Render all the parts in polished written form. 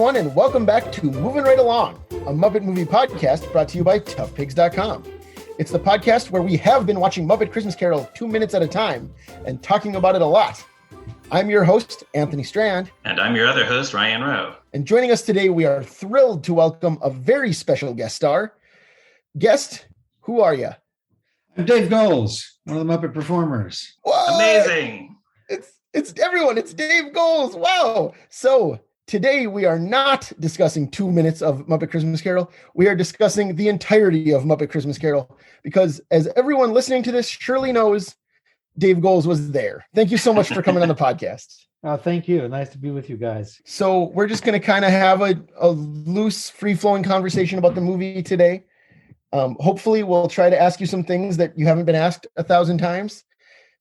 everyone, and welcome back to Moving Right Along, a Muppet movie podcast brought to you by toughpigs.com. It's the podcast where we have been watching Muppet Christmas Carol 2 minutes at a time and talking about it a lot. I'm your host, Anthony Strand. And I'm your other host, Ryan Rowe. And joining us today, we are thrilled to welcome a very special guest star. Guest, who are you? I'm Dave Goelz, one of the Muppet performers. What? Amazing. It's everyone. It's Dave Goelz. Wow. So today we are not discussing 2 minutes of Muppet Christmas Carol. We are discussing the entirety of Muppet Christmas Carol because, as everyone listening to this surely knows, Dave Goelz was there. Thank you so much for coming on the podcast. Oh, thank you. Nice to be with you guys. So we're just going to kind of have a loose, free-flowing conversation about the movie today. Hopefully we'll try to ask you some things that you haven't been asked 1,000 times.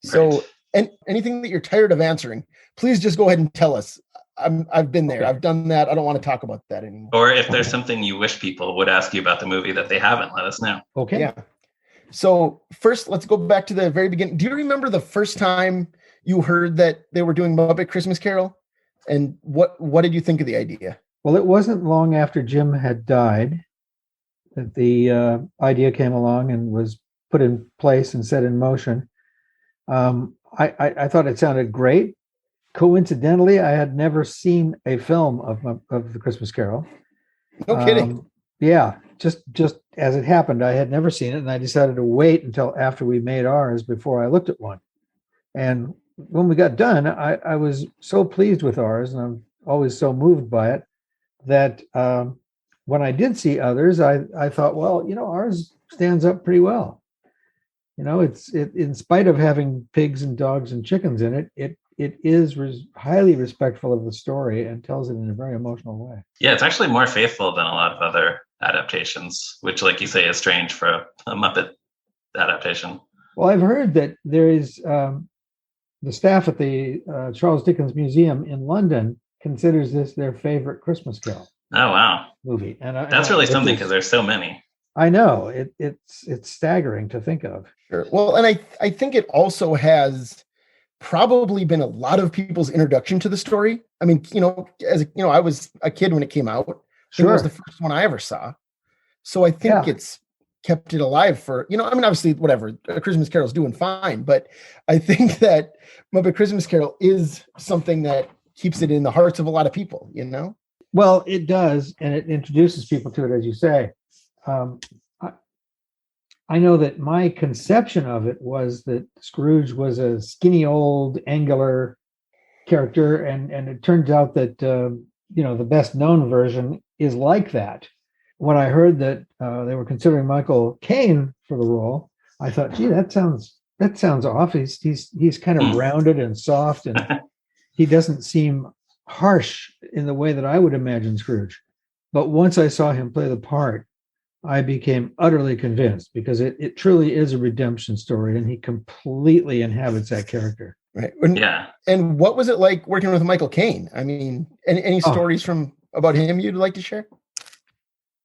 So, right. And anything that you're tired of answering, please just go ahead and tell us. I've been there. Okay. I've done that. I don't want to talk about that anymore. Or if there's something you wish people would ask you about the movie that they haven't, let us know. Okay. Yeah. So first, let's go back to the very beginning. Do you remember the first time you heard that they were doing Muppet Christmas Carol? And what did you think of the idea? Well, it wasn't long after Jim had died that the idea came along and was put in place and set in motion. I thought it sounded great. Coincidentally, I had never seen a film of the Christmas Carol. No kidding. Yeah, just as it happened, I had never seen it, and I decided to wait until after we made ours before I looked at one. And when we got done, I was so pleased with ours, and I'm always so moved by it, that when I did see others, I thought, well, ours stands up pretty well. It in spite of having pigs and dogs and chickens in it, it is highly respectful of the story and tells it in a very emotional way. Yeah, it's actually more faithful than a lot of other adaptations, which, like you say, is strange for a Muppet adaptation. Well, I've heard that there is the staff at the Charles Dickens Museum in London considers this their favorite Christmas Carol. Oh, wow. Movie. And that's really something because there's so many. I know. It's staggering to think of. Sure. Well, and I think it also has probably been a lot of people's introduction to the story. I mean, I was a kid when it came out. Sure. It was the first one I ever saw. So I think it's kept it alive for, obviously, whatever, A Christmas Carol's doing fine, but I think that Muppet Christmas Carol is something that keeps it in the hearts of a lot of people, Well, it does, and it introduces people to it, as you say. I know that my conception of it was that Scrooge was a skinny, old, angular character, and it turns out that the best known version is like that. When I heard that they were considering Michael Caine for the role, I thought, gee, that sounds off. He's kind of rounded and soft, and he doesn't seem harsh in the way that I would imagine Scrooge. But once I saw him play the part, I became utterly convinced, because it truly is a redemption story, and he completely inhabits that character. Right. Yeah. And what was it like working with Michael Caine? I mean, any stories about him you'd like to share?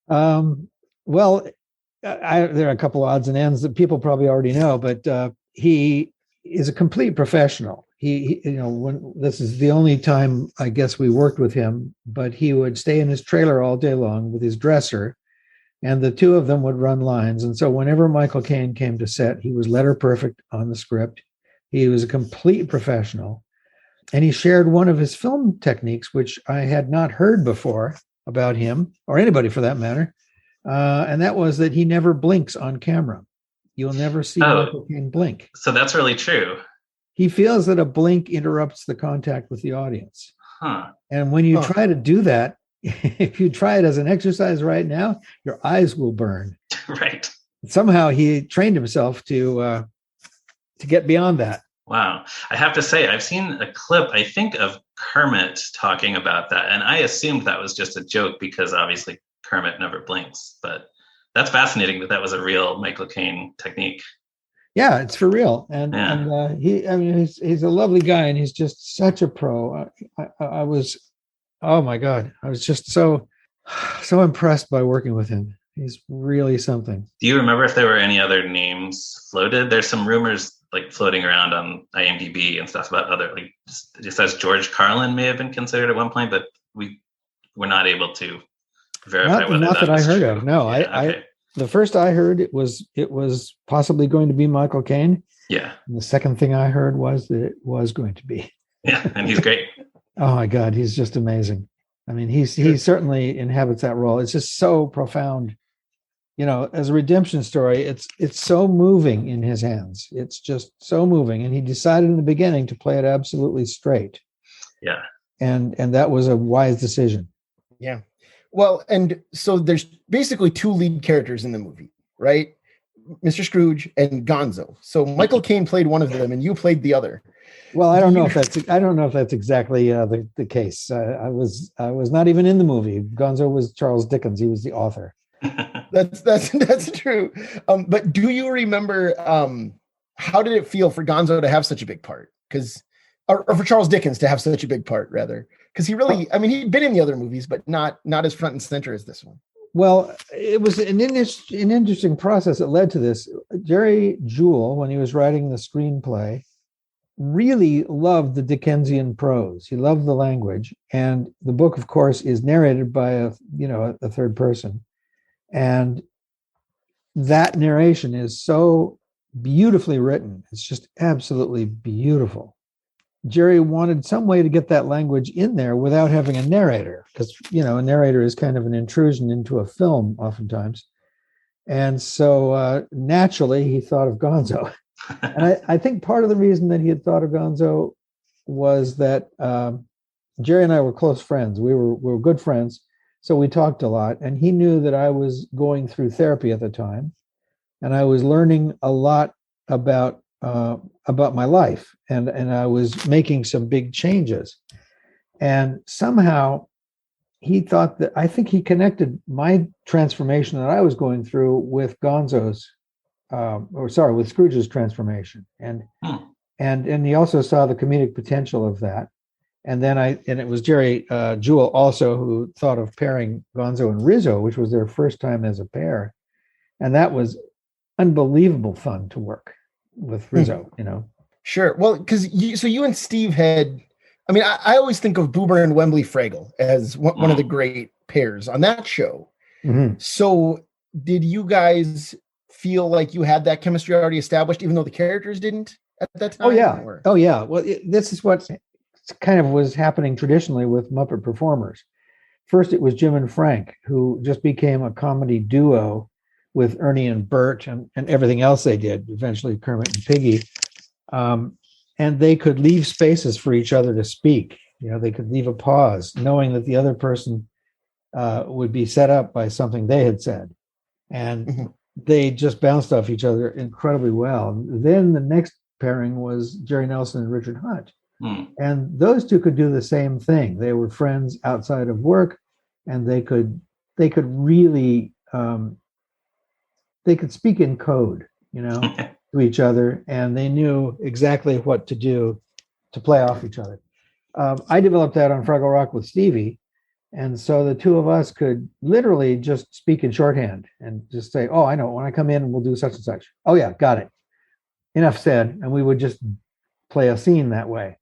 Well, there are a couple odds and ends that people probably already know, but he is a complete professional. He when this is the only time I guess we worked with him, but he would stay in his trailer all day long with his dresser, and the two of them would run lines. And so whenever Michael Caine came to set, he was letter perfect on the script. He was a complete professional. And he shared one of his film techniques, which I had not heard before about him, or anybody for that matter. And that was that he never blinks on camera. You'll never see Michael Caine blink. So that's really true. He feels that a blink interrupts the contact with the audience. Huh. And when you try to do that, if you try it as an exercise right now, your eyes will burn. Right. Somehow he trained himself to get beyond that. Wow. I have to say, I've seen a clip, I think, of Kermit talking about that. And I assumed that was just a joke because obviously Kermit never blinks. But that's fascinating that was a real Michael Caine technique. Yeah, it's for real. And he's a lovely guy, and he's just such a pro. I was, oh my God, I was just so impressed by working with him. He's really something. Do you remember if there were any other names floated? There's some rumors like floating around on IMDb and stuff about other, like just as George Carlin may have been considered at one point, but we were not able to verify Not, whether not that that I was heard true. of. No, Yeah, I okay. the first I heard it was possibly going to be Michael Caine. Yeah. And the second thing I heard was that it was going to be. Yeah, and he's great. Oh my God, he's just amazing. I mean, he certainly inhabits that role. It's just so profound. You know, as a redemption story, it's so moving in his hands. It's just so moving. And he decided in the beginning to play it absolutely straight. Yeah. And that was a wise decision. Yeah. Well, and so there's basically two lead characters in the movie, right? Mr. Scrooge and Gonzo. So Michael Caine played one of them and you played the other. Well, I don't know if that's exactly the case. I was not even in the movie. Gonzo was Charles Dickens. He was the author. That's true. But do you remember how did it feel for Gonzo to have such a big part? Or for Charles Dickens to have such a big part, rather? Because he really, I mean, he'd been in the other movies, but not as front and center as this one. Well, it was an interesting process that led to this. Jerry Jewell, when he was writing the screenplay, really loved the Dickensian prose. He loved the language, and the book, of course, is narrated by a third person, and that narration is so beautifully written. It's just absolutely beautiful. Jerry wanted some way to get that language in there without having a narrator, because a narrator is kind of an intrusion into a film oftentimes, and so naturally he thought of Gonzo. And I think part of the reason that he had thought of Gonzo was that Jerry and I were close friends. We were good friends, so we talked a lot. And he knew that I was going through therapy at the time, and I was learning a lot about my life, and I was making some big changes. And somehow he thought that I think he connected my transformation that I was going through with Gonzo's. With Scrooge's transformation, and he also saw the comedic potential of that. And then it was Jerry Jewell also who thought of pairing Gonzo and Rizzo, which was their first time as a pair, and that was unbelievable fun to work with Rizzo. Sure. Well, because you and Steve had, I mean, I always think of Boober and Wembley Fraggle as one of the great pairs on that show. Mm-hmm. So did you guys feel like you had that chemistry already established, even though the characters didn't at that time? Oh yeah. Well, this is what kind of was happening traditionally with Muppet performers. First, it was Jim and Frank, who just became a comedy duo with Ernie and Bert and everything else they did, eventually Kermit and Piggy. And they could leave spaces for each other to speak. They could leave a pause, knowing that the other person would be set up by something they had said. And they just bounced off each other incredibly well. And then the next pairing was Jerry Nelson and Richard Hunt. And those two could do the same thing. They were friends outside of work, and they could really they could speak in code, to each other, and they knew exactly what to do to play off each other. I developed that on Fraggle Rock with Stevie. And so the two of us could literally just speak in shorthand and just say, oh, I know, when I come in, we'll do such and such. Oh, yeah, got it. Enough said. And we would just play a scene that way,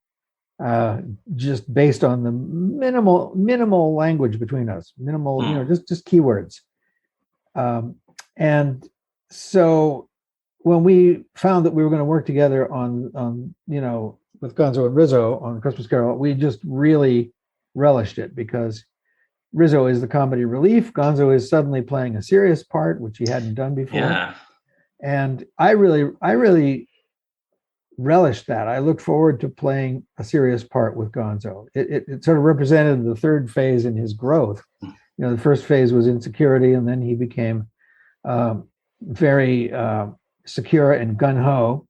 just based on the minimal language between us, just keywords. And so when we found that we were going to work together on with Gonzo and Rizzo on Christmas Carol, we just really relished it, because Rizzo is the comedy relief. Gonzo is suddenly playing a serious part, which he hadn't done before. Yeah. And I really relished that. I looked forward to playing a serious part with Gonzo. It sort of represented the third phase in his growth. The first phase was insecurity, and then he became very secure and gung-ho.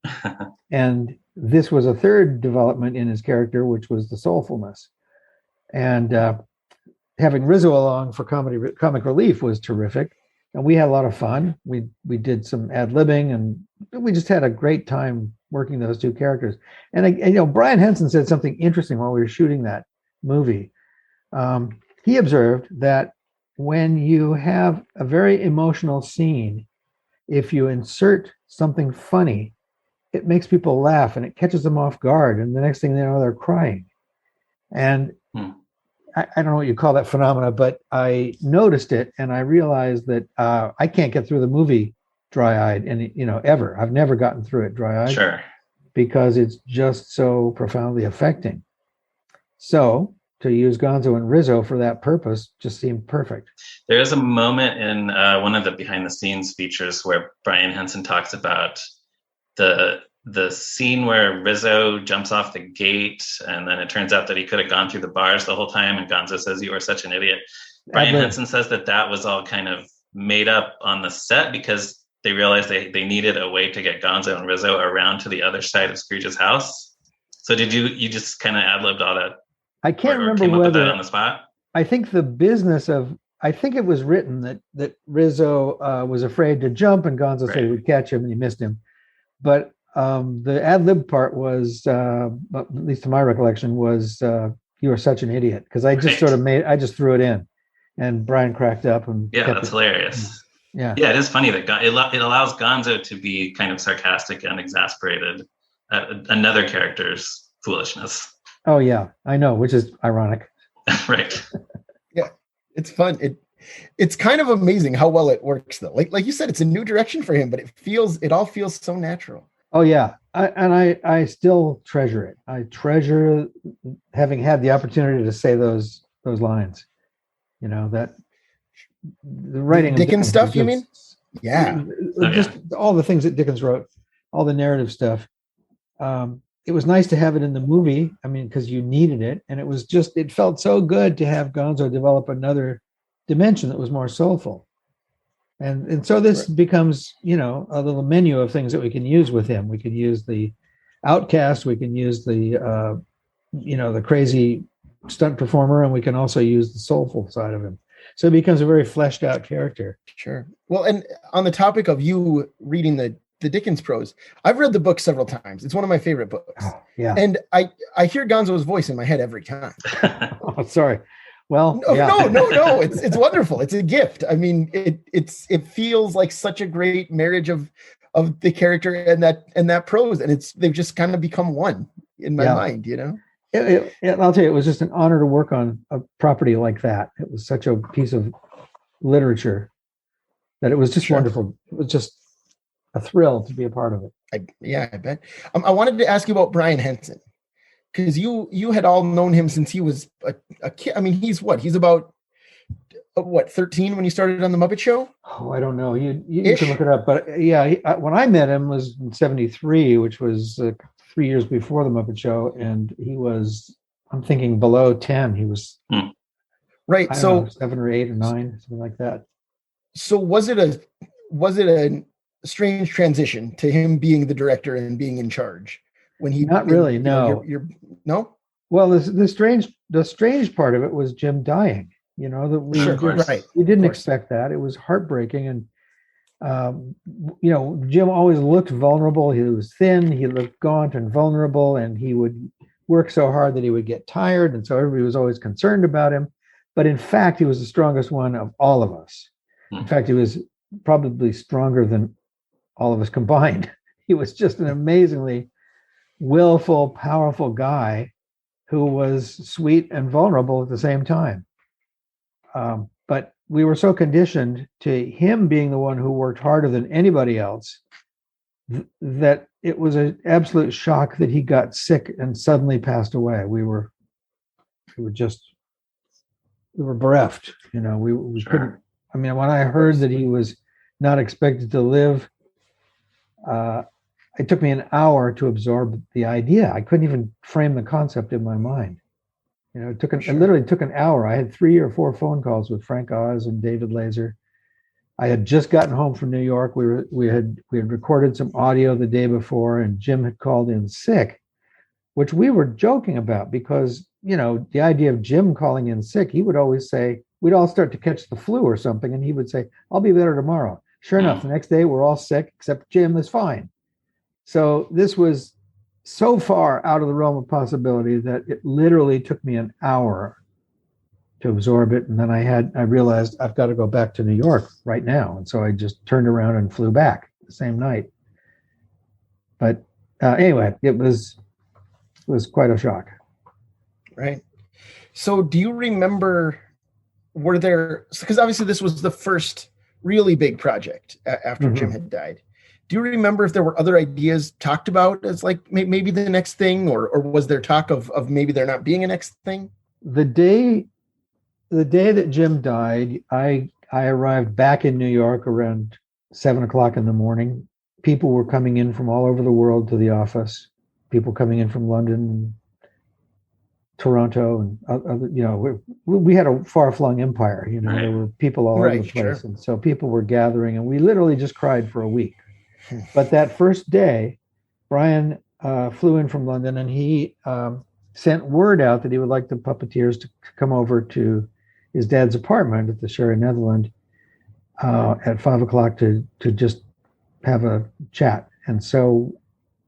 And this was a third development in his character, which was the soulfulness. And having Rizzo along for comic relief was terrific, and we had a lot of fun. We did some ad-libbing, and we just had a great time working those two characters. And Brian Henson said something interesting while we were shooting that movie. He observed that when you have a very emotional scene, if you insert something funny, it makes people laugh and it catches them off guard, and the next thing they know, they're crying. And I don't know what you call that phenomena, but I noticed it and I realized that I can't get through the movie dry-eyed, and ever. I've never gotten through it dry-eyed. Sure. Because it's just so profoundly affecting. So to use Gonzo and Rizzo for that purpose just seemed perfect. There is a moment in one of the behind the scenes features where Brian Henson talks about the scene where Rizzo jumps off the gate, and then it turns out that he could have gone through the bars the whole time, and Gonzo says, "You are such an idiot." Brian Henson says that was all kind of made up on the set because they realized they needed a way to get Gonzo and Rizzo around to the other side of Scrooge's house. So did you just kind of ad-libbed all that? I can't remember came up with whether that on the spot. I think I think it was written that Rizzo was afraid to jump and Gonzo said he would catch him and he missed him. But the ad-lib part was, at least to my recollection, was "You are such an idiot," because I just I just threw it in, and Brian cracked up and that's hilarious. Yeah, it is funny that it allows Gonzo to be kind of sarcastic and exasperated at another character's foolishness. Oh yeah, I know, which is ironic. Right. Yeah, it's fun. It's kind of amazing how well it works, though. Like you said, it's a new direction for him, but it all feels so natural. Oh yeah, I still treasure it. I treasure having had the opportunity to say those lines. That the writing, Dickens stuff. You mean? Yeah, just all the things that Dickens wrote, all the narrative stuff. It was nice to have it in the movie. I mean, because you needed it, and it felt so good to have Gonzo develop another dimension that was more soulful. And so this becomes, a little menu of things that we can use with him. We can use the outcast, we can use the, the crazy stunt performer, and we can also use the soulful side of him. So it becomes a very fleshed out character. Sure. Well, and on the topic of you reading the Dickens prose, I've read the book several times. It's one of my favorite books. Oh, yeah. And I hear Gonzo's voice in my head every time. Oh, sorry. Well, no. It's wonderful. It's a gift. I mean, it feels like such a great marriage of the character and that prose, and they've just kind of become one in my mind. I'll tell you, it was just an honor to work on a property like that. It was such a piece of literature that it was just wonderful. It was just a thrill to be a part of it. I bet. I wanted to ask you about Brian Henson, because you had all known him since he was a kid. I mean, he's about 13 when he started on the Muppet Show? Oh, I don't know. You can look it up. But yeah, when I met him was in 73, which was 3 years before the Muppet Show. And he was, I'm thinking, below 10. He was right. So 7 or 8 or 9, something like that. So was it a strange transition to him being the director and being in charge when he? Not really. No. No. Well, the strange part of it was Jim dying. That we didn't expect that. It was heartbreaking, and Jim always looked vulnerable. He was thin, he looked gaunt and vulnerable, and he would work so hard that he would get tired, and so everybody was always concerned about him. But in fact, he was the strongest one of all of us. In fact, he was probably stronger than all of us combined. He was just an amazingly willful, powerful guy who was sweet and vulnerable at the same time. But we were so conditioned to him being the one who worked harder than anybody else that it was an absolute shock that he got sick and suddenly passed away. We were bereft. We couldn't. I mean, when I heard that he was not expected to live, it took me an hour to absorb the idea. I couldn't even frame the concept in my mind. It literally took an hour. I had 3 or 4 phone calls with Frank Oz and David Laser. I had just gotten home from New York. We had recorded some audio the day before, and Jim had called in sick, which we were joking about because, the idea of Jim calling in sick, he would always say, we'd all start to catch the flu or something, and he would say, I'll be better tomorrow. Sure enough, the next day we're all sick, except Jim is fine. So this was so far out of the realm of possibility that it literally took me an hour to absorb it. And then I realized I've got to go back to New York right now. And so I just turned around and flew back the same night. But anyway, it was quite a shock. Right. So do you remember, were there, because obviously this was the first really big project after Jim had died. Do you remember if there were other ideas talked about as like maybe the next thing, or was there talk of maybe there not being a next thing? The day that Jim died, I arrived back in New York around 7:00 in the morning. People were coming in from all over the world to the office. People coming in from London, Toronto, and other, we had a far-flung empire. Right. There were people all over the place, and so people were gathering, and we literally just cried for a week. But that first day, Brian flew in from London, and he sent word out that he would like the puppeteers to come over to his dad's apartment at the Sherry Netherland at 5:00 to just have a chat. And so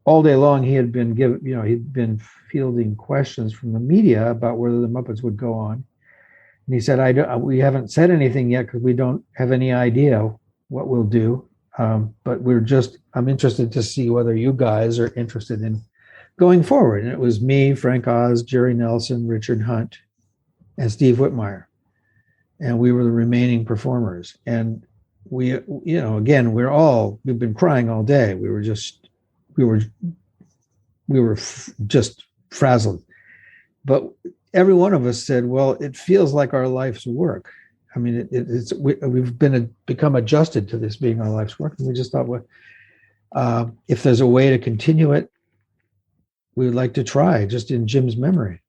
all day long he had been he'd been fielding questions from the media about whether the Muppets would go on. And he said, we haven't said anything yet because we don't have any idea what we'll do. But I'm interested to see whether you guys are interested in going forward. And it was me, Frank Oz, Jerry Nelson, Richard Hunt, and Steve Whitmire. And we were the remaining performers. And we've been crying all day. We were just frazzled. But every one of us said, well, it feels like our life's work. I mean, we've become adjusted to this being our life's work. And we just thought, if there's a way to continue it, we would like to try, just in Jim's memory.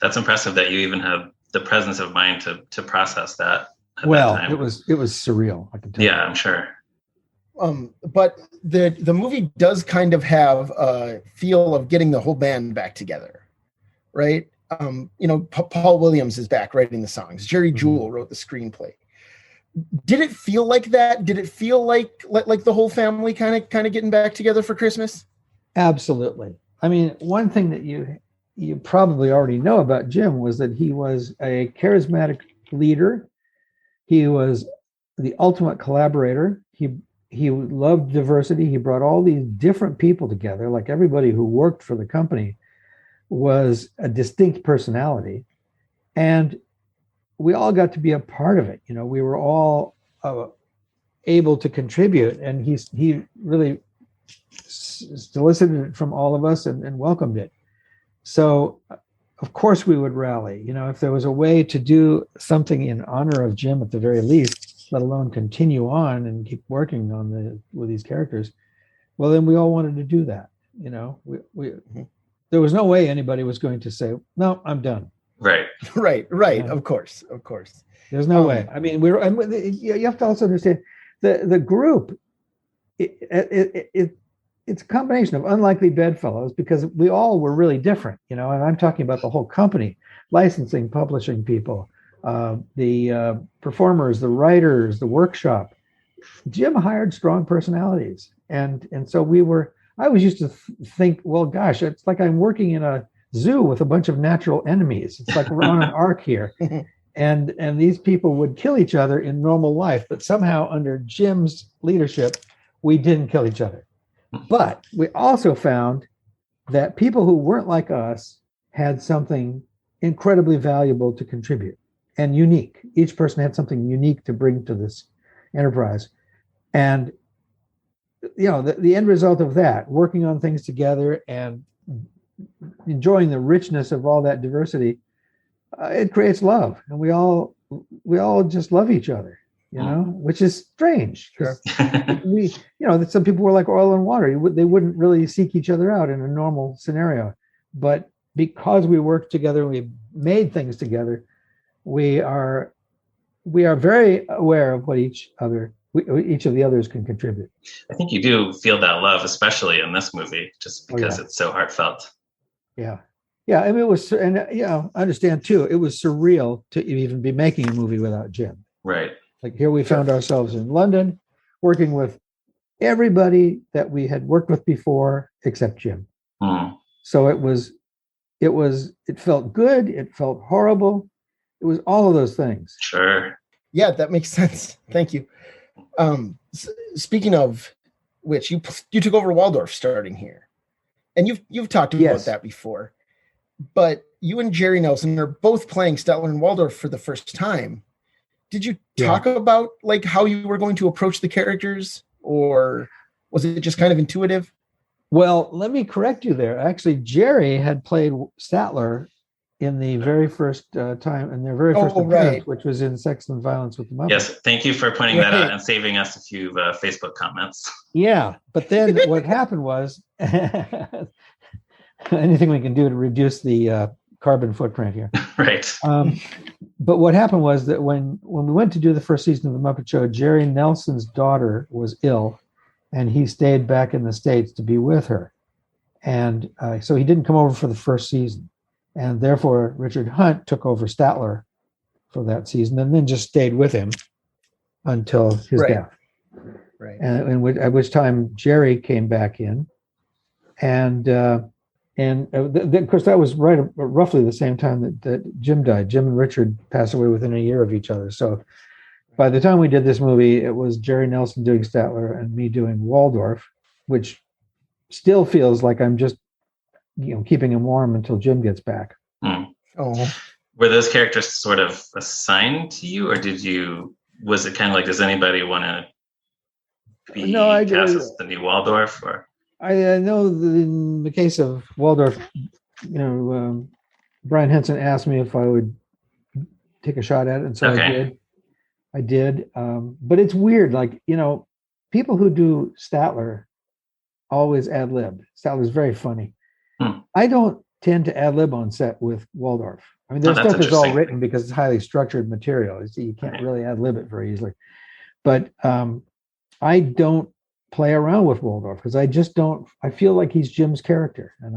That's impressive that you even have the presence of mind to process that. Well, it was surreal, I can tell you. Yeah, I'm sure. But the movie does kind of have a feel of getting the whole band back together, right? Paul Williams is back writing the songs. Jerry Jewell wrote the screenplay. Did it feel like that? Did it feel like the whole family kind of getting back together for Christmas? Absolutely. I mean, one thing that you probably already know about Jim was that he was a charismatic leader. He was the ultimate collaborator. He loved diversity. He brought all these different people together. Like, everybody who worked for the company was a distinct personality, and we all got to be a part of it. We were all able to contribute, and he really solicited it from all of us and welcomed it. So of course we would rally. If there was a way to do something in honor of Jim at the very least, let alone continue on and keep working with these characters, well, then we all wanted to do that. There was no way anybody was going to say, no, I'm done. Right. Yeah. Of course. There's no way. I mean, you have to also understand the group. It's a combination of unlikely bedfellows, because we all were really different, and I'm talking about the whole company, licensing, publishing people, the performers, the writers, the workshop. Jim hired strong personalities. And so I was used to think, well, gosh, it's like I'm working in a zoo with a bunch of natural enemies. It's like we're on an ark here. And these people would kill each other in normal life, but somehow under Jim's leadership, we didn't kill each other. But we also found that people who weren't like us had something incredibly valuable to contribute and unique. Each person had something unique to bring to this enterprise. And, the end result of that, working on things together and enjoying the richness of all that diversity, it creates love. And we all just love each other. Which is strange. Sure. Some people were like oil and water. They wouldn't really seek each other out in a normal scenario. But because we worked together, we made things together, we are very aware of what each of the others can contribute. I think you do feel that love, especially in this movie, just because it's so heartfelt. Yeah. Yeah. I mean, it was, and I understand too, it was surreal to even be making a movie without Jim. Right. Like, here we found ourselves in London working with everybody that we had worked with before except Jim. So it felt good. It felt horrible. It was all of those things. Sure. Yeah, that makes sense. Thank you. Speaking of which, you took over Waldorf starting here, and you've talked about that before. But you and Jerry Nelson are both playing Statler and Waldorf for the first time. Did you talk about like how you were going to approach the characters, or was it just kind of intuitive? Well, let me correct you there. Actually, Jerry had played Statler in the very first time, in their very first appearance, which was in Sex and Violence with the Muppets. Yes, thank you for pointing that out and saving us a few Facebook comments. Yeah, but then what happened was, anything we can do to reduce the carbon footprint here. Right. But what happened was that when we went to do the first season of the Muppet Show, Jerry Nelson's daughter was ill, and he stayed back in the States to be with her. And so he didn't come over for the first season. And therefore, Richard Hunt took over Statler for that season and then just stayed with him until his death. Right. And at which time Jerry came back in. And of course, that was roughly the same time that Jim died. Jim and Richard passed away within a year of each other. So by the time we did this movie, it was Jerry Nelson doing Statler and me doing Waldorf, which still feels like I'm just, keeping him warm until Jim gets back. Oh, were those characters sort of assigned to you, or was it kind of like, does anybody want to be cast as the new Waldorf? Or I know in the case of Waldorf, Brian Henson asked me if I would take a shot at it, and so I did. But it's weird, like, people who do Statler always ad lib. Statler's very funny. I don't tend to ad lib on set with Waldorf. I mean, their stuff is all written because it's highly structured material. You can't really ad lib it very easily. But I don't play around with Waldorf because I just don't. I feel like he's Jim's character, and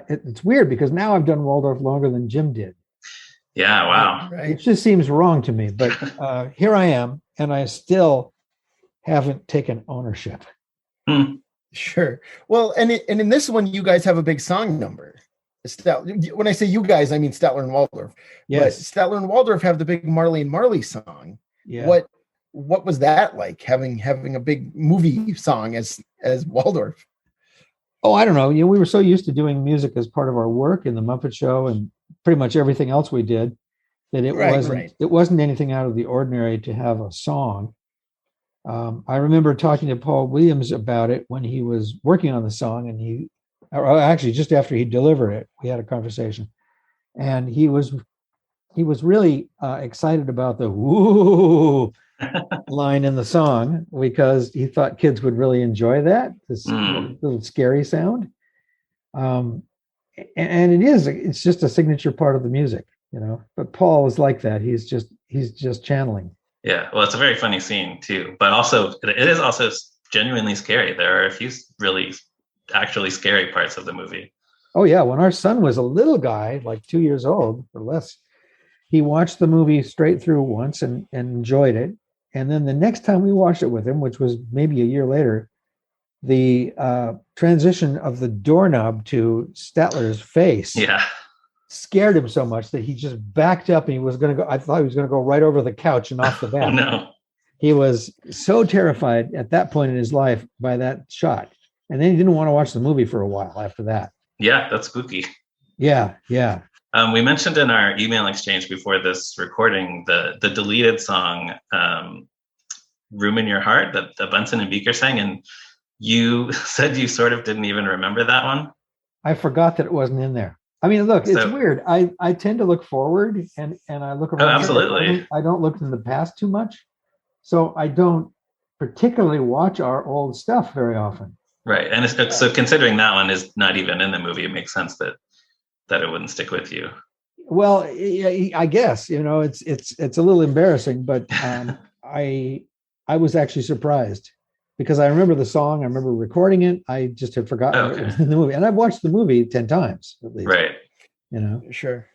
it's weird because now I've done Waldorf longer than Jim did. Yeah, wow. Right. It just seems wrong to me. But here I am, and I still haven't taken ownership. Sure. Well, and in this one, you guys have a big song number. When I say you guys, I mean Statler and Waldorf. Yes. But Statler and Waldorf have the big Marley and Marley song. Yeah. What was that like, having a big movie song as Waldorf? Oh, I don't know. We were so used to doing music as part of our work in the Muppet Show and pretty much everything else we did that it wasn't anything out of the ordinary to have a song. I remember talking to Paul Williams about it when he was working on the song, and actually just after he delivered it, we had a conversation, and he was really excited about the "woo" line in the song because he thought kids would really enjoy this little scary sound. And it's just a signature part of the music, But Paul is like that. He's just channeling. Yeah, well, it's a very funny scene too, but also it is also genuinely scary. There are a few really actually scary parts of the movie. Oh yeah, when our son was a little guy, like 2 years old or less, he watched the movie straight through once and enjoyed it. And then the next time we watched it with him, which was maybe a year later, the transition of the doorknob to Statler's face scared him so much that he just backed up and he was going to go. I thought he was going to go right over the couch and off the bat. Oh, no. He was so terrified at that point in his life by that shot. And then he didn't want to watch the movie for a while after that. Yeah, that's spooky. Yeah. We mentioned in our email exchange before this recording the deleted song "Room in Your Heart" that the Bunsen and Beaker sang, and you said you sort of didn't even remember that one. I forgot that it wasn't in there. I mean, look, it's weird. I tend to look forward and I look around. Oh, absolutely. I don't look in the past too much, so I don't particularly watch our old stuff very often. Right, and so considering that one is not even in the movie, it makes sense that it wouldn't stick with you. Well, I guess it's a little embarrassing, but I was actually surprised because I remember the song, I remember recording it. I just had forgotten it was in the movie, and I've watched the movie 10 times at least. Right. Sure.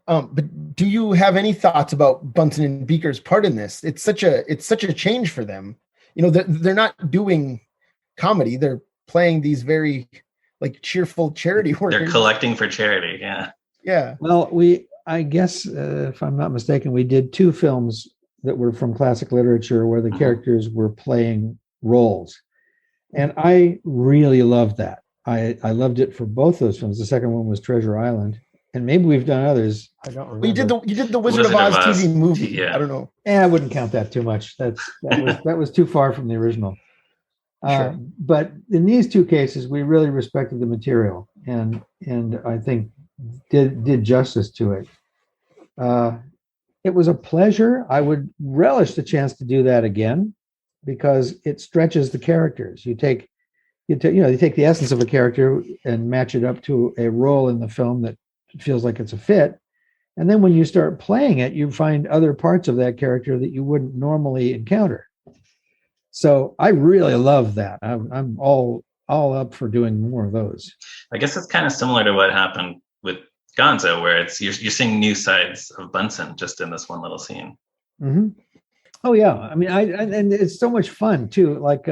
But do you have any thoughts about Bunsen and Beaker's part in this? It's such a change for them. They're not doing comedy; they're playing these very like cheerful charity work. They're collecting for charity. Yeah. Yeah. Well, I guess if I'm not mistaken, we did 2 films that were from classic literature where the characters were playing roles, and I really loved that. I loved it for both those films. The second one was Treasure Island, and maybe we've done others. I don't remember. Well, you did the Wizard of Oz TV movie. Yeah. I don't know. I wouldn't count that too much. That was too far from the original. Sure. But in these two cases, we really respected the material, and I think did justice to it. It was a pleasure. I would relish the chance to do that again, because it stretches the characters. You take the essence of a character and match it up to a role in the film that feels like it's a fit. And then when you start playing it, you find other parts of that character that you wouldn't normally encounter. So I really love that. I'm all up for doing more of those. I guess it's kind of similar to what happened with Gonzo, where it's you're seeing new sides of Bunsen just in this one little scene. Mm-hmm. Oh yeah, I mean, and it's so much fun too. Like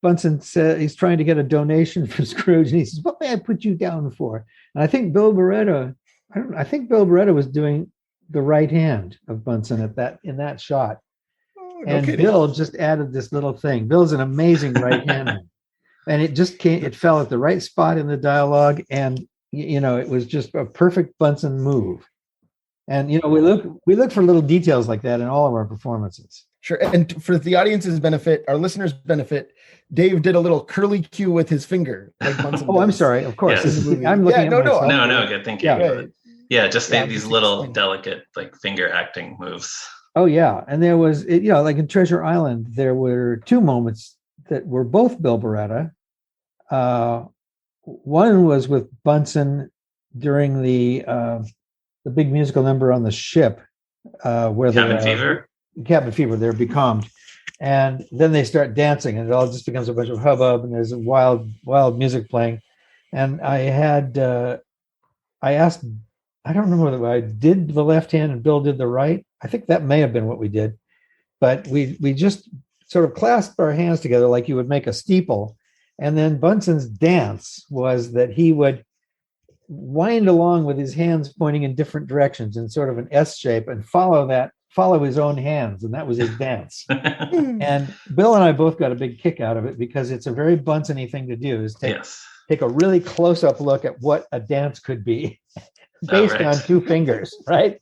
Bunsen said, he's trying to get a donation from Scrooge, and he says, "What may I put you down for?" And I think Bill Barretta was doing the right hand of Bunsen in that shot. And Bill just added this little thing. Bill's an amazing right-hander, and it fell at the right spot in the dialogue, and it was just a perfect Bunsen move. And we look for little details like that in all of our performances. Sure, and for the audience's benefit, our listeners' benefit, Dave did a little curly cue with his finger, like Bunsen. I'm sorry. Of course, I'm looking at myself. No, good thinking. Yeah, just these little delicate finger acting moves. Oh yeah, and there was, like in Treasure Island, there were two moments that were both Bill Barretta. One was with Bunsen during the big musical number on the ship, where Cabin Fever, they're becalmed, and then they start dancing, and it all just becomes a bunch of hubbub, and there's a wild music playing. And I asked, I don't remember whether I did the left hand and Bill did the right. I think that may have been what we did, but we just sort of clasped our hands together like you would make a steeple. And then Bunsen's dance was that he would wind along with his hands pointing in different directions in sort of an S shape and follow his own hands. And that was his dance. And Bill and I both got a big kick out of it, because it's a very Bunsen-y thing to do, is take a really close-up look at what a dance could be based on two fingers, right?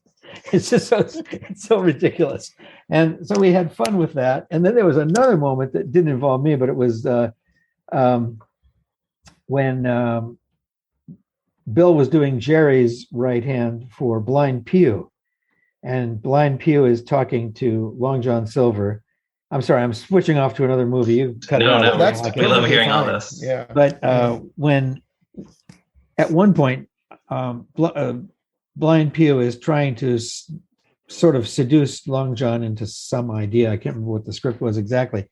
It's just so ridiculous. And so we had fun with that. And then there was another moment that didn't involve me, but it was when Bill was doing Jerry's right hand for Blind Pew. And Blind Pew is talking to Long John Silver. I'm sorry, I'm switching off to another movie. You cut it out. We love hearing all this. Yeah. But when at one point, Blind Pew is trying to sort of seduce Long John into some idea. I can't remember what the script was exactly,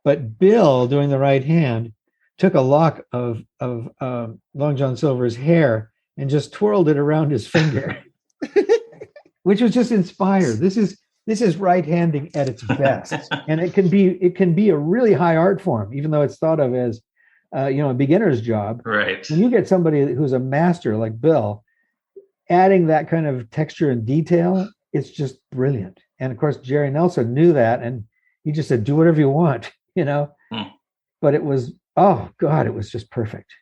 but Bill, doing the right hand, took a lock of Long John Silver's hair and just twirled it around his finger, which was just inspired. This is right-handing at its best, and it can be a really high art form, even though it's thought of as a beginner's job. Right. When you get somebody who's a master like Bill, adding that kind of texture and detail, it's just brilliant. And of course, Jerry Nelson knew that, and he just said, "Do whatever you want," But it was, oh God, it was just perfect.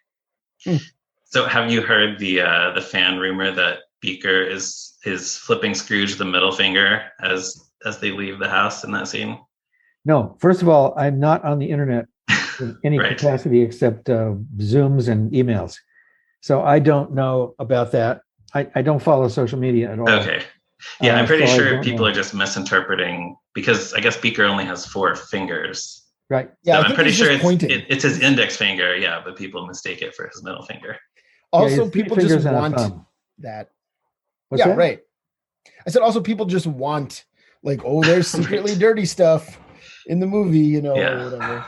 So, have you heard the fan rumor that Beaker is flipping Scrooge the middle finger as they leave the house in that scene? No. First of all, I'm not on the internet in any capacity except Zooms and emails, so I don't know about that. I don't follow social media at all. Okay. Yeah, I'm pretty sure people are just misinterpreting, because I guess Beaker only has 4 fingers. Right. Yeah, so I'm pretty sure it's his index finger. Yeah, but people mistake it for his middle finger. Also, people just want that. What's that? Right. I said also people just want, like, oh, there's secretly dirty stuff in the movie, or whatever.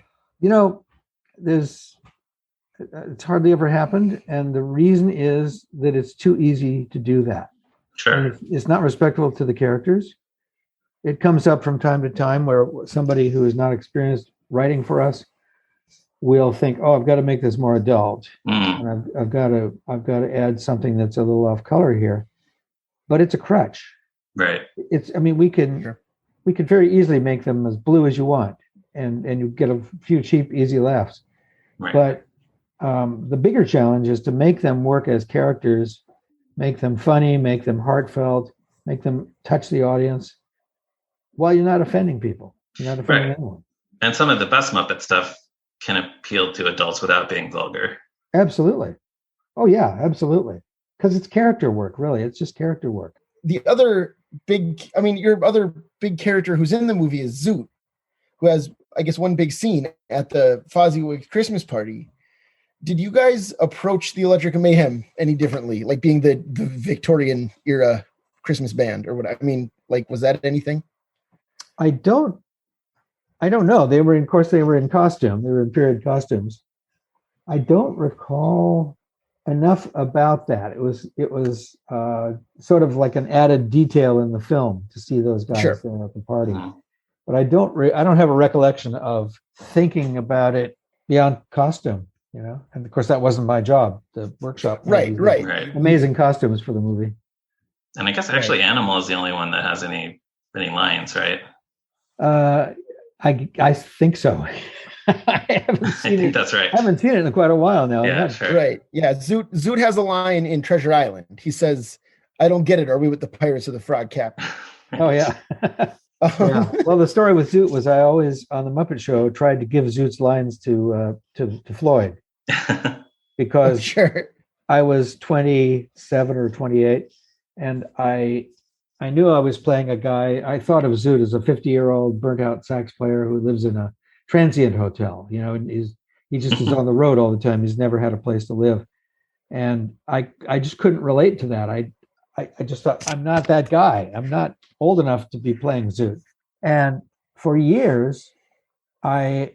It's hardly ever happened, and the reason is that it's too easy to do that. Sure. It's not respectful to the characters. It comes up from time to time where somebody who is not experienced writing for us will think, "Oh, I've got to make this more adult, and I've got to add something that's a little off color here." But it's a crutch. Right. We can very easily make them as blue as you want, and you get a few cheap, easy laughs. Right. But The bigger challenge is to make them work as characters, make them funny, make them heartfelt, make them touch the audience while you're not offending people. You're not offending anyone. And some of the best Muppet stuff can appeal to adults without being vulgar. Absolutely. Oh, yeah, absolutely. Because it's character work, really. It's just character work. The other your other big character who's in the movie is Zoot, who has, I guess, one big scene at the Fozzie Christmas party. Did you guys approach the Electric Mayhem any differently? Like being the Victorian era Christmas band or what? I mean, like, was that anything? I don't know. They were in costume. They were in period costumes. I don't recall enough about that. It was sort of like an added detail in the film to see those guys there at the party. But I don't have a recollection of thinking about it beyond costume, you know. And of course, that wasn't my job. The workshop, right. Amazing costumes for the movie. And I guess actually, Animal is the only one that has any lines, right? I think so. I think that's right. I haven't seen it in quite a while now. Yeah, sure. Right. Yeah. Zoot has a line in Treasure Island. He says, "I don't get it. Are we with the Pirates of the Frog Captain?" Oh yeah. Yeah. Well, the story with Zoot was I always on the Muppet Show tried to give Zoot's lines to Floyd because I was 27 or 28, and I knew I was playing a guy. I thought of Zoot as a 50-year-old burnt-out sax player who lives in a transient hotel. You know, and he just is on the road all the time. He's never had a place to live, and I just couldn't relate to that. I just thought, I'm not that guy. I'm not old enough to be playing Zoot. And for years, I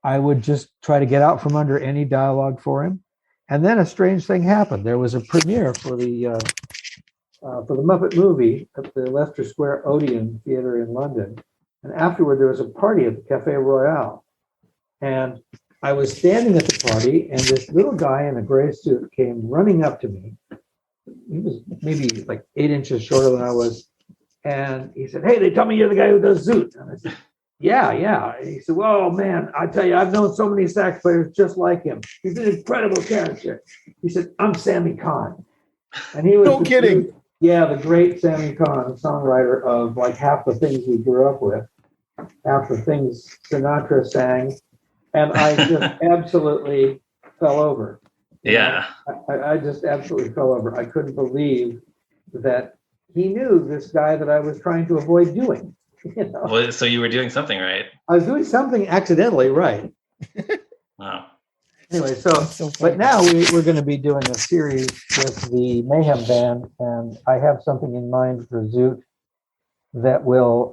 would just try to get out from under any dialogue for him. And then a strange thing happened. There was a premiere for the Muppet movie at the Leicester Square Odeon Theatre in London. And afterward, there was a party at the Cafe Royale. And I was standing at the party, and this little guy in a gray suit came running up to me. He was maybe like 8 inches shorter than I was. And he said, "Hey, they tell me you're the guy who does Zoot." And I said, yeah. And he said, "Well, man, I tell you, I've known so many sax players just like him. He's an incredible character." He said, "I'm Sammy Caine." And he was no kidding. The great Sammy Caine, songwriter of like half the things we grew up with, half the things Sinatra sang. And I just absolutely fell over. Yeah. I just absolutely fell over. I couldn't believe that he knew this guy that I was trying to avoid doing. You know? Well, so you were doing something right. I was doing something accidentally right. Wow. Anyway, but now we're going to be doing a series with the Mayhem Band, and I have something in mind for Zoot that will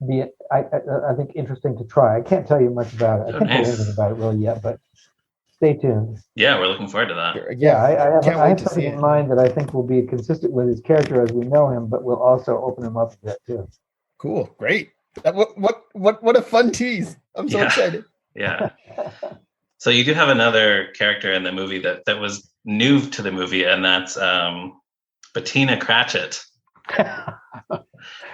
be, I think, interesting to try. I can't tell you much about it. I can't tell you anything about it really yet, but stay tuned. Yeah, we're looking forward to that. Yeah, I have something in mind that I think will be consistent with his character as we know him, but will also open him up a bit too. Cool, great. What a fun tease! I'm so excited. Yeah. So you do have another character in the movie that was new to the movie, and that's Bettina Cratchit.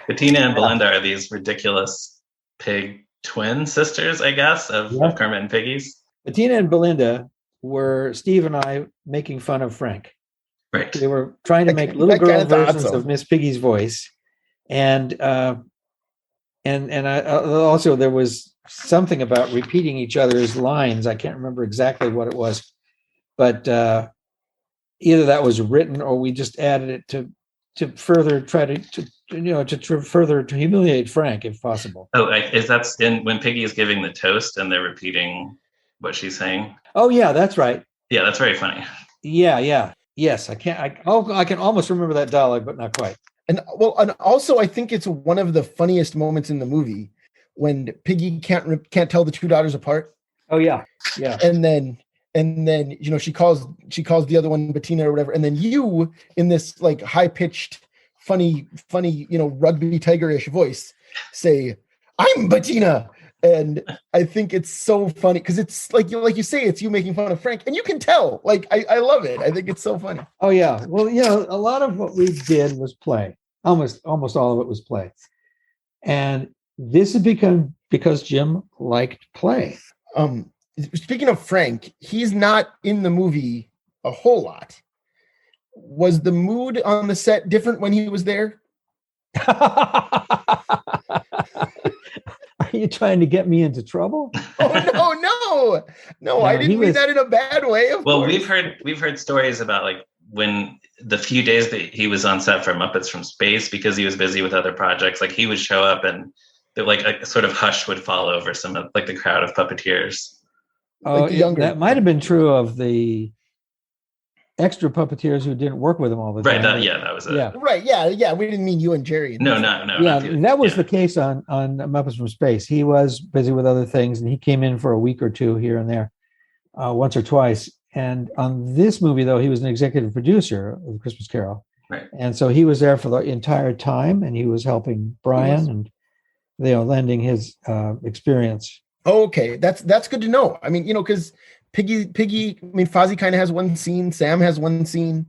Bettina and Belinda are these ridiculous pig twin sisters, I guess, of Kermit and Piggy's. Bettina and Belinda were Steve and I making fun of Frank. Right. They were trying to make little girl versions of Miss Piggy's voice, and also there was something about repeating each other's lines. I can't remember exactly what it was, but either that was written or we just added it to further try to further humiliate Frank if possible. Oh, is that in when Piggy is giving the toast and they're repeating what she's saying? Oh yeah, that's right. Yeah, that's very funny. Yeah. Yes, I can almost remember that dialogue, but not quite. And also I think it's one of the funniest moments in the movie when Piggy can't tell the two daughters apart. Oh yeah. And then she calls the other one Bettina or whatever, and then you in this like high pitched, funny rugby tigerish voice say, "I'm Bettina." And I think it's so funny because it's like you say, it's you making fun of Frank, and you can tell. Like I love it. I think it's so funny. Oh yeah. Well, a lot of what we did was play. Almost all of it was play, and this had become because Jim liked play. speaking of Frank, he's not in the movie a whole lot. Was the mood on the set different when he was there? Are you trying to get me into trouble? Oh no! I didn't mean that in a bad way. Well, we've heard stories about like when the few days that he was on set for Muppets from Space, because he was busy with other projects, like he would show up and like a sort of hush would fall over some of like the crowd of puppeteers. Oh, like that might have been true of the extra puppeteers who didn't work with him all the time. Right. That was it. Yeah. Right. Yeah. We didn't mean you and Jerry. No. Yeah, that was the case on Muppets from Space. He was busy with other things, and he came in for a week or two here and there, once or twice. And on this movie, though, he was an executive producer of Christmas Carol. Right. And so he was there for the entire time, and he was helping Brian and lending his experience. Okay, that's good to know. I mean, because Piggy, I mean, Fozzie kind of has one scene. Sam has one scene.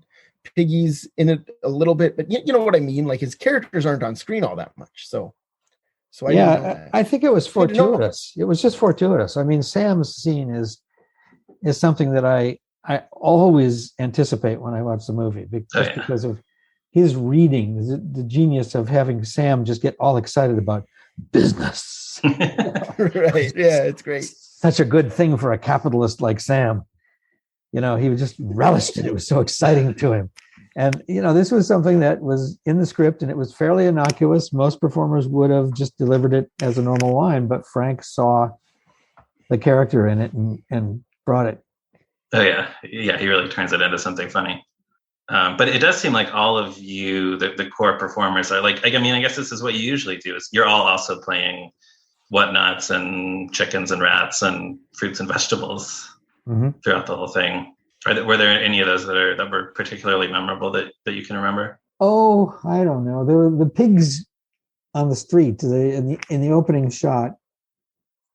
Piggy's in it a little bit, but you know what I mean? Like his characters aren't on screen all that much. So I think it was fortuitous. It was just fortuitous. I mean, Sam's scene is something that I always anticipate when I watch the movie, because of his reading, the genius of having Sam just get all excited about business. Right. Yeah, it's great. Such a good thing for a capitalist like Sam. He was just relished it. It was so exciting to him. And, this was something that was in the script, and it was fairly innocuous. Most performers would have just delivered it as a normal line, but Frank saw the character in it and brought it. Oh, yeah. Yeah, he really turns it into something funny. But it does seem like all of you, the core performers, are like, I guess this is what you usually do, is you're all also playing whatnots and chickens and rats and fruits and vegetables throughout the whole thing. Were there any of those that were particularly memorable that you can remember? Oh, I don't know. There were the pigs on the street in the opening shot.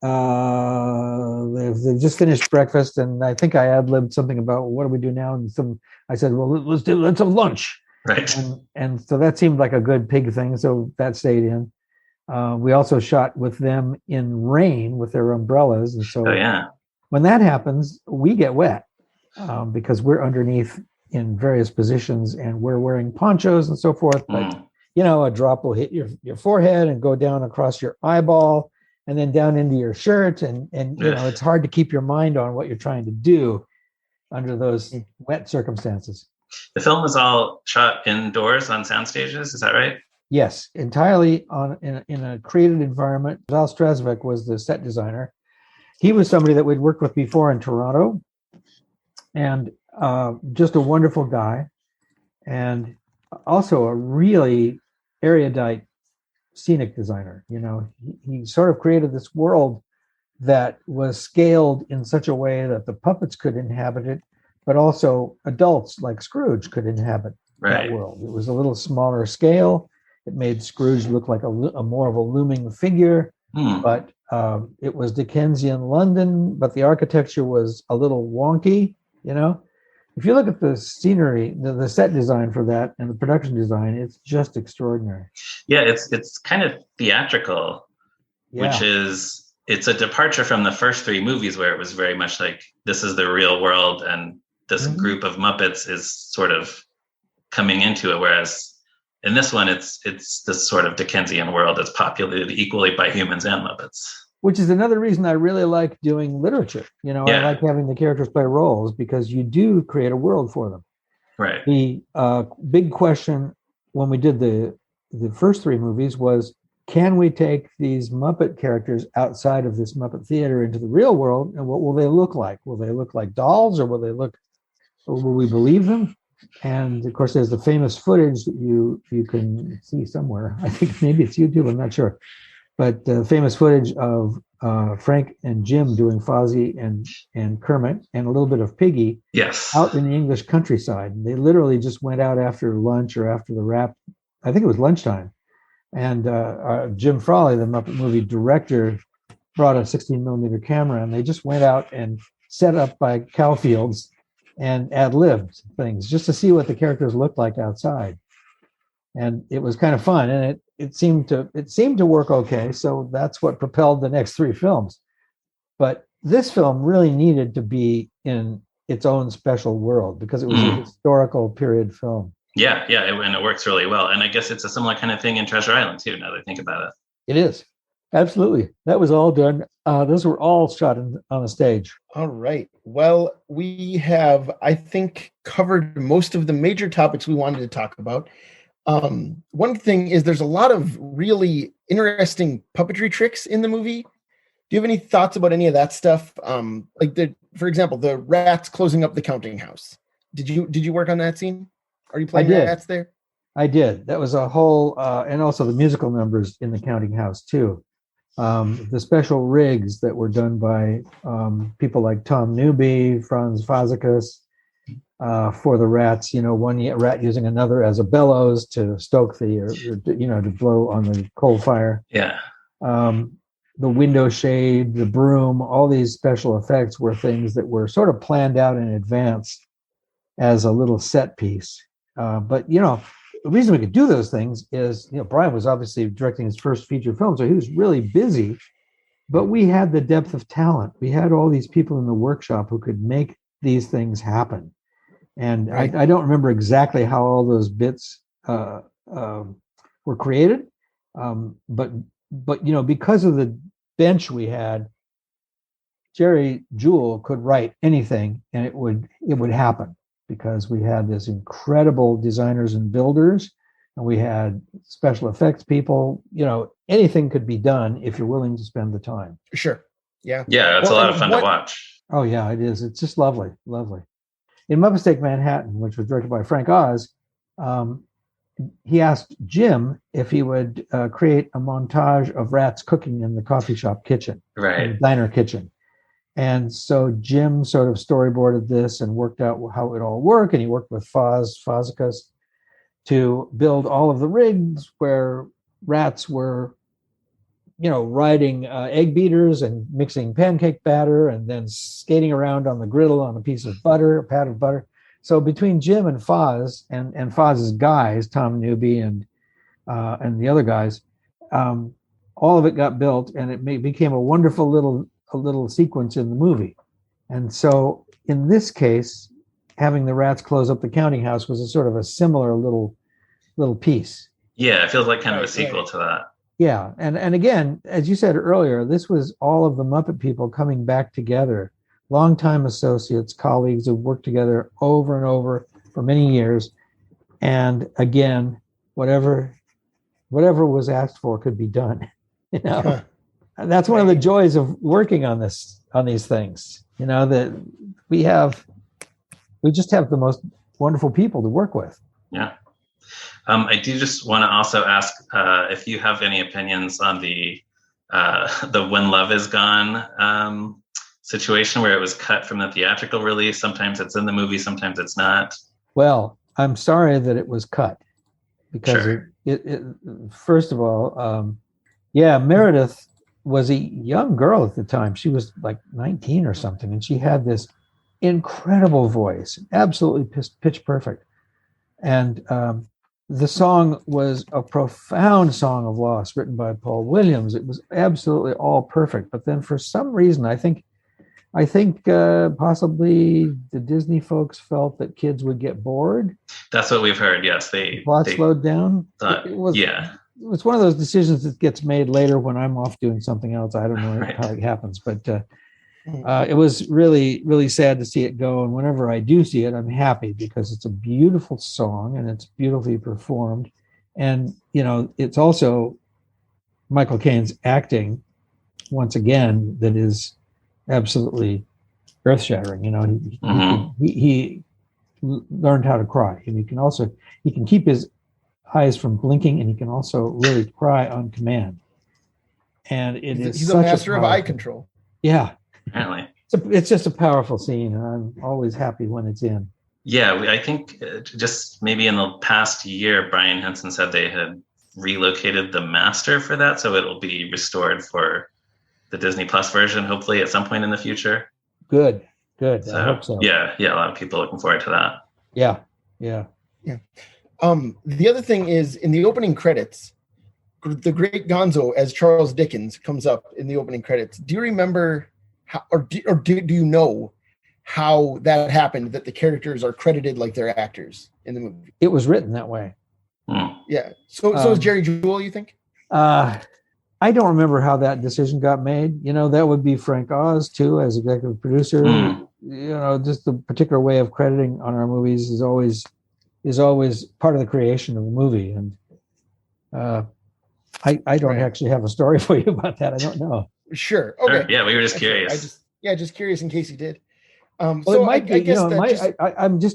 They've just finished breakfast, and I think I ad-libbed something about what do we do now, and I said, well, let's have lunch, right? And so that seemed like a good pig thing, so that stayed in. We also shot with them in rain with their umbrellas, and so when that happens, we get wet because we're underneath in various positions, and we're wearing ponchos and so forth. But a drop will hit your forehead and go down across your eyeball, and then down into your shirt, and it's hard to keep your mind on what you're trying to do under those wet circumstances. The film was all shot indoors on sound stages, is that right? Yes, entirely in a created environment. Zal Strasvik was the set designer. He was somebody that we'd worked with before in Toronto, and just a wonderful guy, and also a really erudite scenic designer. He sort of created this world that was scaled in such a way that the puppets could inhabit it, but also adults like Scrooge could inhabit that world. It was a little smaller scale. It made Scrooge look like a more of a looming figure, but it was Dickensian London, but the architecture was a little wonky. If you look at the scenery, the set design for that and the production design, it's just extraordinary. Yeah, it's kind of theatrical, which is, it's a departure from the first three movies where it was very much like, this is the real world and this group of Muppets is sort of coming into it. Whereas in this one, it's this sort of Dickensian world that's populated equally by humans and Muppets. Which is another reason I really like doing literature. I like having the characters play roles, because you do create a world for them. Right. The big question when we did the first three movies was, can we take these Muppet characters outside of this Muppet theater into the real world, and what will they look like? Will they look like dolls, or will we believe them? And of course, there's the famous footage that you can see somewhere. I think maybe it's YouTube, I'm not sure. But famous footage of Frank and Jim doing Fozzie and Kermit and a little bit of Piggy out in the English countryside. They literally just went out after lunch or after the wrap. I think it was lunchtime. And Jim Frawley, the Muppet movie director, brought a 16 millimeter camera, and they just went out and set up by cow fields and ad-libbed things just to see what the characters looked like outside. And it was kind of fun, and it seemed to work okay. So that's what propelled the next three films. But this film really needed to be in its own special world because it was a historical period film. Yeah, and it works really well. And I guess it's a similar kind of thing in Treasure Island too, now that I think about it. It is. Absolutely. That was all done. Those were all shot on the stage. All right. Well, we have, I think, covered most of the major topics we wanted to talk about. One thing is there's a lot of really interesting puppetry tricks in the movie. Do you have any thoughts about any of that stuff? For example, the rats closing up the counting house. Did you work on that scene? Are you playing rats there? I did. That was a whole, and also the musical numbers in the counting house too. The special rigs that were done by people like Tom Newby, Franz Fazekas, for the rats. One rat using another as a bellows to stoke to blow on the coal fire. Yeah. The window shade, the broom, all these special effects were things that were sort of planned out in advance as a little set piece. But the reason we could do those things is, Brian was obviously directing his first feature film, so he was really busy, but we had the depth of talent. We had all these people in the workshop who could make these things happen. And right. I don't remember exactly how all those bits were created. But because of the bench we had, Jerry Jewell could write anything and it would happen. Because we had this incredible designers and builders, and we had special effects people. Anything could be done if you're willing to spend the time. Sure. Yeah. Yeah, it's a lot of fun to watch. Oh yeah, it is. It's just lovely, lovely. In Muppet Take Manhattan, which was directed by Frank Oz, he asked Jim if he would create a montage of rats cooking in the coffee shop kitchen, right? The diner kitchen. And so Jim sort of storyboarded this and worked out how it would all work. And he worked with Fazekas to build all of the rigs where rats were, riding egg beaters and mixing pancake batter and then skating around on the griddle on a piece of butter, a pat of butter. So between Jim and Foz and Foz's guys, Tom Newby and the other guys, all of it got built and it became a wonderful little sequence in the movie. And so in this case, having the rats close up the counting house was a sort of a similar little piece. Yeah, it feels like kind of a sequel to that. Yeah. And again, as you said earlier, this was all of the Muppet people coming back together, longtime associates, colleagues who worked together over and over for many years. And again, whatever was asked for could be done. And that's one of the joys of working on these things, that we just have the most wonderful people to work with. Yeah. I do just want to also ask if you have any opinions on the When Love Is Gone situation where it was cut from the theatrical release. Sometimes it's in the movie, sometimes it's not. Well, I'm sorry that it was cut because sure. it first of all, Meredith was a young girl at the time. She was like 19 or something, and she had this incredible voice, absolutely pitch perfect. And the song was a profound song of loss written by Paul Williams. It was absolutely all perfect. But then for some reason, I think possibly the Disney folks felt that kids would get bored. That's what we've heard. Yes, the plot slowed down. It's one of those decisions that gets made later when I'm off doing something else. I don't know how it happens, but it was really, really sad to see it go. And whenever I do see it, I'm happy because it's a beautiful song and it's beautifully performed. And, it's also Michael Caine's acting once again that is absolutely earth-shattering. He learned how to cry, and he can keep his eyes from blinking, and he can also really cry on command. And he's a master of eye control. Yeah, apparently it's just a powerful scene, and I'm always happy when it's in. Yeah, I think just maybe in the past year, Brian Henson said they had relocated the master for that, so it'll be restored for the Disney Plus version, hopefully at some point in the future. Good. So, I hope so. Yeah, a lot of people looking forward to that. Yeah. The other thing is in the opening credits, the great Gonzo as Charles Dickens comes up in the opening credits. Do you remember do you know how that happened, that the characters are credited like they're actors in the movie? It was written that way. Yeah. So is Jerry Jewell, you think? I don't remember how that decision got made. That would be Frank Oz too, as executive producer. Just the particular way of crediting on our movies is always part of the creation of the movie. And I don't actually have a story for you about that. I don't know. Sure. Okay. Sure. Yeah, we were just curious. Just curious in case you did. I'm just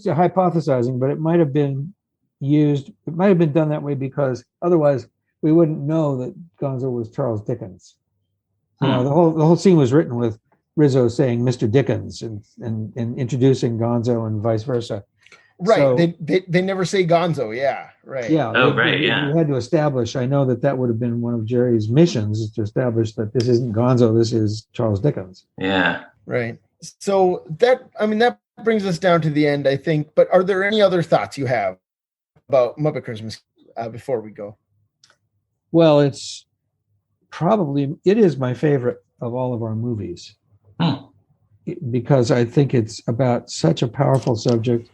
hypothesizing, but it might have been used. It might have been done that way because otherwise we wouldn't know that Gonzo was Charles Dickens. The whole scene was written with Rizzo saying Mr. Dickens and introducing Gonzo and vice versa. Right. So, they never say Gonzo. Yeah. Right. Yeah. We had to establish. I know that would have been one of Jerry's missions, is to establish that this isn't Gonzo. This is Charles Dickens. Yeah. Right. So that brings us down to the end, I think. But are there any other thoughts you have about Muppet Christmas before we go? Well, it is my favorite of all of our movies because I think it's about such a powerful subject.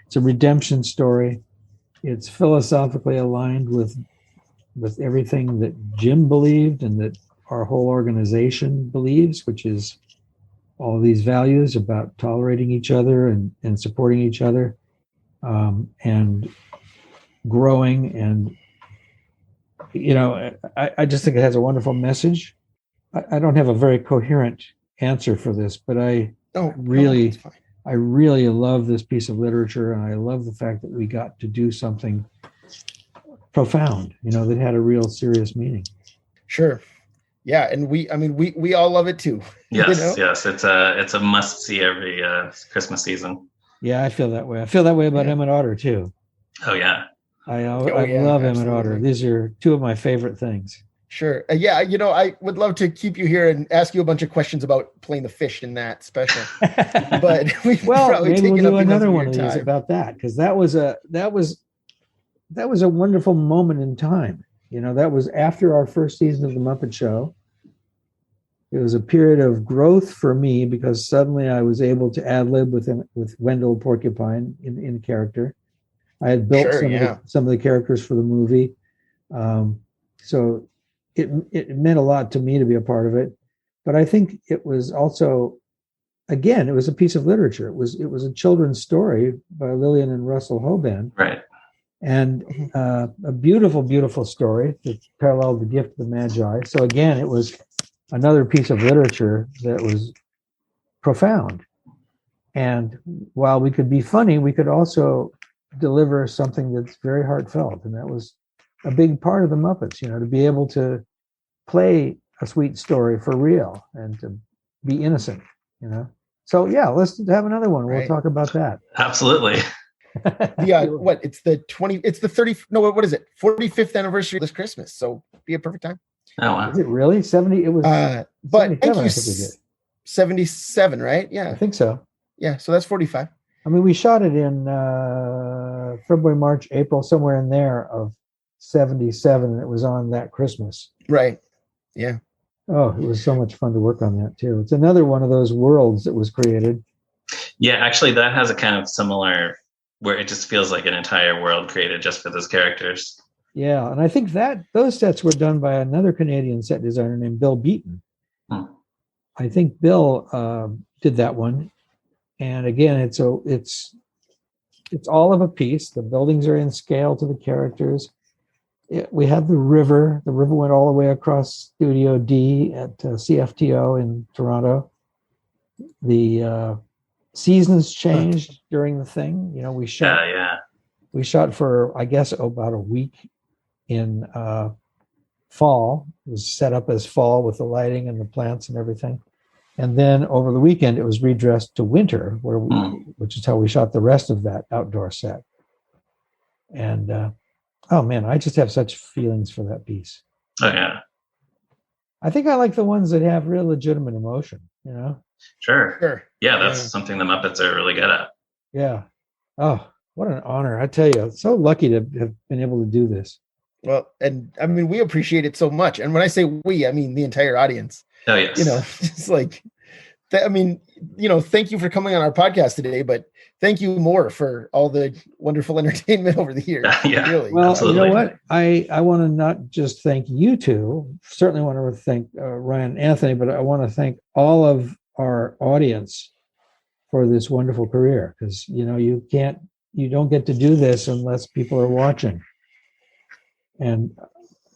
It's a redemption story. It's philosophically aligned with everything that Jim believed and that our whole organization believes, which is all of these values about tolerating each other and supporting each other, and growing. And I just think it has a wonderful message. I don't have a very coherent answer for this, but I really love this piece of literature, and I love the fact that we got to do something profound, that had a real serious meaning. Sure. Yeah, and we all love it too. Yes, yes, it's a must see every Christmas season. Yeah, I feel that way. I feel that way about Emmet Otter too. Oh yeah. I love Emmet Otter. These are two of my favorite things. Sure. I would love to keep you here and ask you a bunch of questions about playing the fish in that special. But we've probably maybe taken we'll do up another one of time. these about that, because that was a wonderful moment in time. That was after our first season of the Muppet Show. It was a period of growth for me because suddenly I was able to ad-lib with Wendell Porcupine in character. I had built some of the characters for the movie. So it meant a lot to me to be a part of it. But I think it was also, again, it was a piece of literature. It was a children's story by Lillian and Russell Hoban. Right. And a beautiful, beautiful story that paralleled The Gift of the Magi. So again, it was another piece of literature that was profound. And while we could be funny, we could also deliver something that's very heartfelt. And that was a big part of the Muppets, to be able to play a sweet story for real and to be innocent, So yeah, let's have another one. We'll talk about that. Absolutely. It's the 45th anniversary this Christmas. So be a perfect time. Oh wow. Is it really 70? It was but thank you. 77, right? Yeah. I think so. Yeah, so that's 45. I mean, we shot it in February, March, April, somewhere in there of 77, and it was on that Christmas. Right. Yeah. Oh, it was so much fun to work on that too. It's another one of those worlds that was created. Yeah, actually that has a kind of similar, where it just feels like an entire world created just for those characters. Yeah, and I think that those sets were done by another Canadian set designer named Bill Beaton. I think Bill did that one. And again, it's all of a piece. The buildings are in scale to the characters. We had the river. The river went all the way across Studio D at CFTO in Toronto. The seasons changed during the thing. We shot. We shot for, I guess, about a week in fall. It was set up as fall with the lighting and the plants and everything. And then over the weekend, it was redressed to winter, which is how we shot the rest of that outdoor set. And oh man, I just have such feelings for that piece. Oh yeah. I think I like the ones that have real legitimate emotion. Sure. Yeah, that's something the Muppets are really good at. Yeah. Oh, what an honor! I tell you, so lucky to have been able to do this. Well, and I mean, we appreciate it so much. And when I say we, I mean the entire audience. Oh yes. It's like I mean, thank you for coming on our podcast today, but thank you more for all the wonderful entertainment over the years. Yeah, really. Well, absolutely. You know what? I want to not just thank you two, certainly want to thank Ryan and Anthony, but I want to thank all of our audience for this wonderful career, because, you don't get to do this unless people are watching. And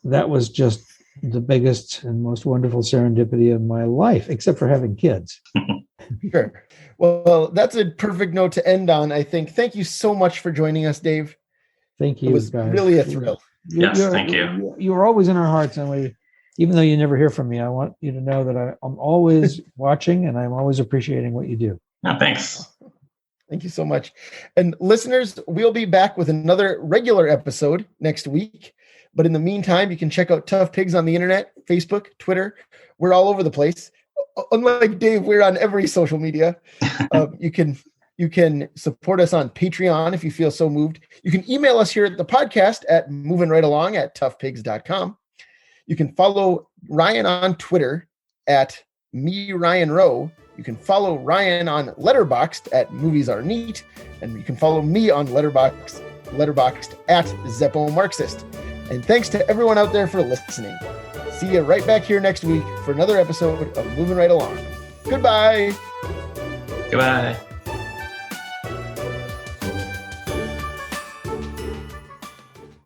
that was just the biggest and most wonderful serendipity of my life, except for having kids. Sure. Well, that's a perfect note to end on, I think. Thank you so much for joining us, Dave. Thank you, It was guys. really a thrill. Yes, thank you. You're always in our hearts, and even though you never hear from me, I want you to know that I'm always watching, and I'm always appreciating what you do. No, thanks. Thank you so much. And listeners, we'll be back with another regular episode next week. But in the meantime, you can check out Tough Pigs on the internet, Facebook, Twitter. We're all over the place. Unlike Dave, we're on every social media. You can support us on Patreon if you feel so moved. You can email us here at the podcast at movingrightalong@toughpigs.com. You can follow Ryan on Twitter at @MeRyanRowe. You can follow Ryan on Letterboxd at Movies Are Neat. And you can follow me on Letterboxd at Zeppo Marxist. And thanks to everyone out there for listening. See you right back here next week for another episode of Moving Right Along. Goodbye. Goodbye.